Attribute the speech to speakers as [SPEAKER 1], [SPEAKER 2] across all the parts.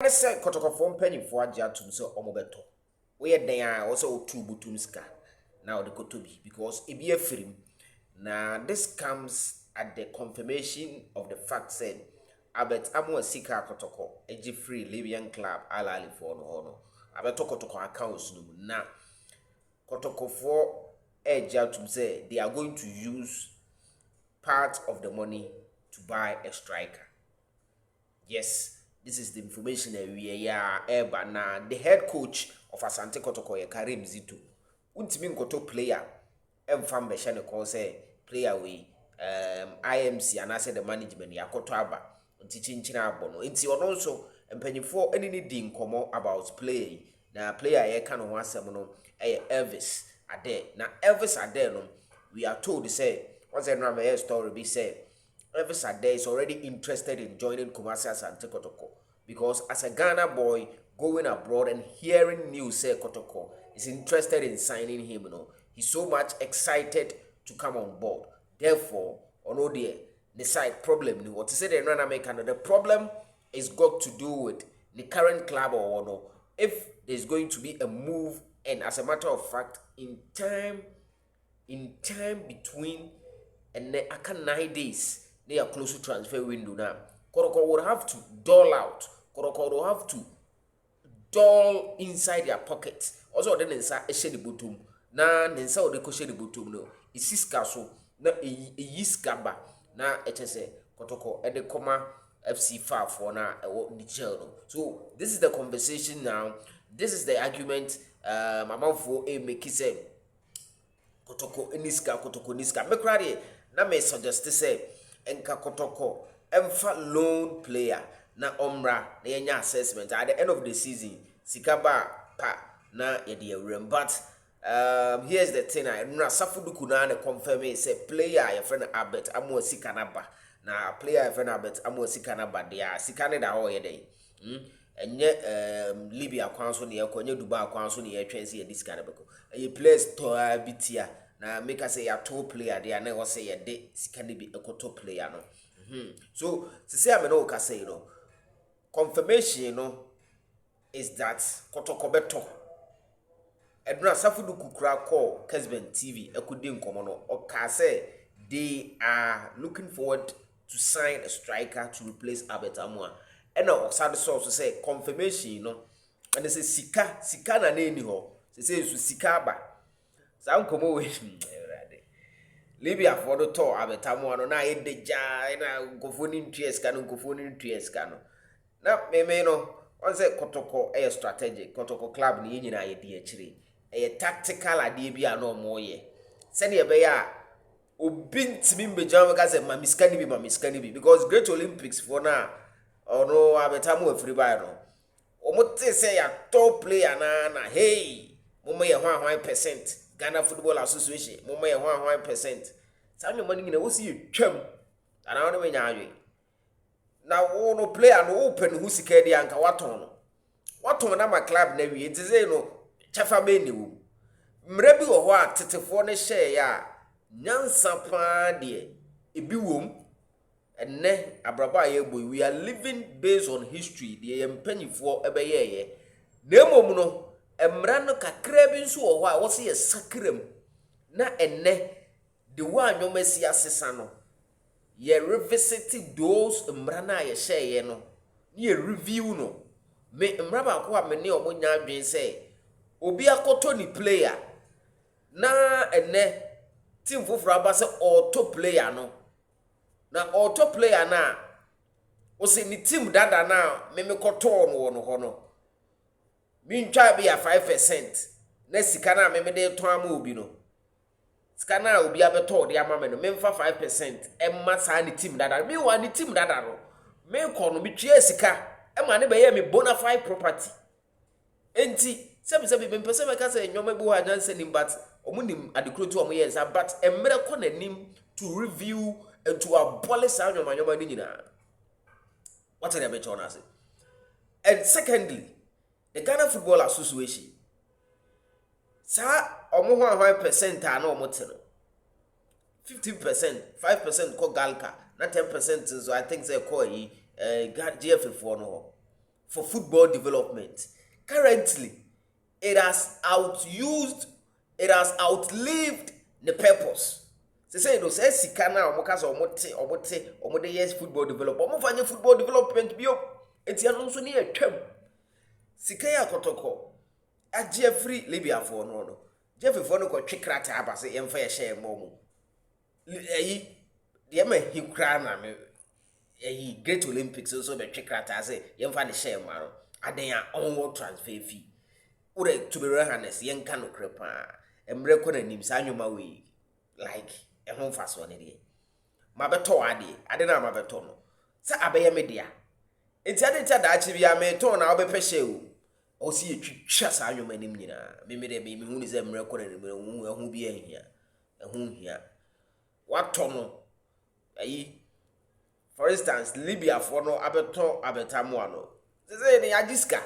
[SPEAKER 1] ne se Kotoko from penny for ajatum so omobeto. We den also two butumska. Now the kotobi because it be a film. Now this comes at the confirmation of the fact said Albert Amoah'S Kotoko, a free Libyan club, alali for no. Albert Kotoko accounts no na Kotoko for edge out to say they are going to use part of the money to buy a striker. Yes, this is the information that we are now. The head coach of Asante Kotoko, Karim Zito, untimi nkoto player, emfam be shane call say player we IMC and I said the management yakoto aba nti chinchina abono nti ono nso mpanyifo eni ni di nkomo about play na player ye ka no asem no Elvis Addae na Elvis Addae no we are told say what's the story be say Elvis Addae is already interested in joining Kumasi Asante Kotoko because as a Ghana boy going abroad and hearing news say Kotoko is interested in signing him, he's so much excited to come on board. Therefore, ono the side problem ni what to say the problem is got to do with the current club or no. If there's going to be a move, and as a matter of fact, in time between and the 9 days, they are close to transfer window now. Kotoko would have to dole out. Kotoko would have to dole inside their pockets. Also, then inside a shady bottom. Na nensa o de ko shady bottom no. Isiska so na yiskaba na etese Kotoko e de koma FC far for na e jail no. So this is the conversation now. This is the argument amamfo e make say Kotoko eniska Kotoko niska. Me kra de na me suggest say enka Kotoko emfa loan player na omra na yenya assessment at the end of the season sikaba pa na yede awrem. But here's the thing, na safuduku na confirm say player your friend Albert Amoah'S kanaba na player your friend Albert Amoah'S kanaba they are sikane da ho yede enye Libya kwanso ne yakọ enye Dubai kwanso ne yetwense yedi sikane beko e players to bitia na make us say ya top player they na say yede sikane bi ekoto player no. So to say am no ka say confirmation is that Kotoko beto Edna Safudu Kukra call Kesben TV Ekudin Komono or Kase they are looking forward to sign a striker to replace Albert Amoah. And now sad source say confirmation and they say Sika na neni ho. They say Sika ba. Sa nkomo we Libya for the tour Albert Amoah no na e deja na nkofoni ntues ka no nkofoni ntues ka no. Na me no on say Kotoko a strategic Kotoko club ni nyina ye di akire. A tactical idea be no more ye. Send ye be ya obi ntimi mbejam ga say mamiskani bi because Great Olympics for now or no Albert Amoah free buy no. Omote say ya top player na hey mo ye 100% Ghana Football Association mo ye 100%. Some money na wo see twam ana won me nyaadwe. Na wo no player no open who sika dia anka waton na ma club na wi enti say no chafa be ni wo mre bi wo ho a tetefo ne share ya nyansa pa de ebi wom enne abraba ye boy we are living based on history de empanyifo ebeye ye na emom no emra no kakra bi nso wo ho a wo se ye sakram na enne de wa anwomasi asesa no ye revisit those emra na ye share ye no ye review no me emra ba ko a me ne omonya adwen say obi akoto ni player na ene team foforo aba se auto player no na auto player na o se ni team dada na me koto no ho no mi ntwa be ya 5% na sika na me de to ama obi no sika na obi abeto de ama me no me mfa 5% emma sa ni team dada me wa ni team dada no me ko no mi twa sika emma ne be ye me bona fide property enti sebi me pese me ka say nyoma bu ha nyanse nim but omunim adekrotu omo yes but emre ko nanim to review and to abolish nyoma ni nyina what are they trying to say. And secondly, the Ghana Football Association sa omo 100% ana omo teno 15% 5% ko galka na 10% so I think say ko yi GFF no for football development. Currently, it has outlived the purpose. Say no say sika na omoka so omote yes football development. Omofanye football development bio. Enti anu so ne atwam. Sika ya Kotoko. Agye free Libya for no. Jeffrey for no ko twekrata abase yemfa ye share momu. Eyi de ma hikra na me eyi Great Olympics so be twekrata say yemfa ne share ma no. Addae a onwo transfer fee. Ure to be rehanes yenka no krepa. Emre ko na nim sa nwoma we like ehon faso ne de. Mabeto ade na mabeto no. Sa abeye media. Enti ade ntia da achi bia me to na obepɛ hye o. O si etwitwa sa nwoma nim nyina. Me de me hu ni se emre ko na nim ehun bi ehia. Ehun hia. Wato no. Ayi for instance Libya for no abeto abetamo ano. Say ne agiska.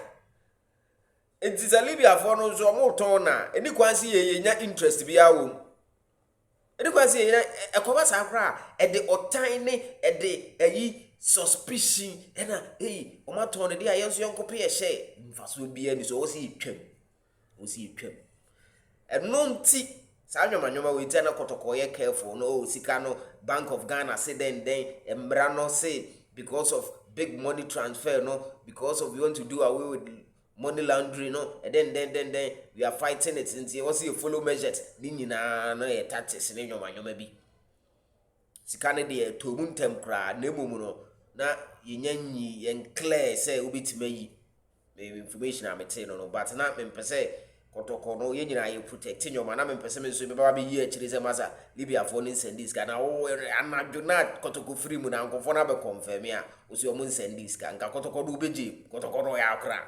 [SPEAKER 1] Enti za Libya for no so mo ton na eni kwansi ye nya interest bia wo. Eni kwansi ye ekoba sa kra e de otan ne e de ayi suspicion ena omaton ne dia yenso yonkope ye hye mfaso bia ni so o si twam eno nti sa anwoma we tia na Kotoko ye careful no sika no Bank of Ghana say then emra no say because of big money transfer no because of we want to do away with money laundering no and then we are fighting it nti we see follow measures ni nyina no ye tactics ne nwoma bi sika ne de to muntem kra na emum no na yenyanyi yen clear say obetimayi information amete no but na mempese Kotoko no yenyina ye protect nyoma na mempese me so be baba be yi akiri se masa Libya for no send this na wo anadwo na Kotoko free mu na nkofo na be confirm a osi o mu send this nka Kotoko do beji Kotoko no ya akra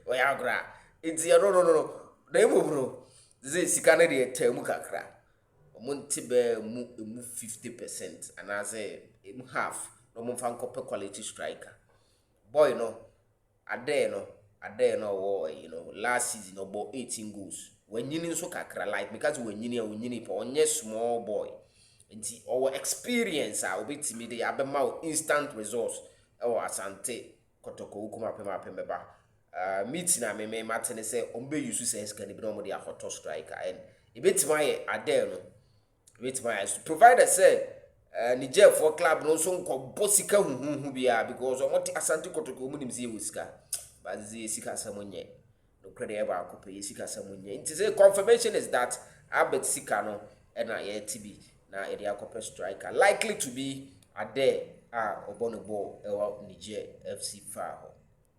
[SPEAKER 1] o ya akra it's no na emum no ze sika na de temu kakra omonti be mu 50% and I say emu half no mo fan kope quality striker boy no Addae no wo last season about 18 goals when yini so kakra like because when yini pa onye small boy nti our experience a obetimi de abema instant results o Asante Kotoko ukuma pema ba meet na me matene say ombe use sense kan bi no mo de akoto striker and ebetima ye Addae no ebetima to provide say Niger for club no so nko bosika huhu bia because omoti Asante Kotoko mu nim se wusika but ze sika samonye no credit eba akope sika samonye it is a confirmation is that Albert sika no na ye TB na ere akope striker likely to be Addae obono ball Niger FC fa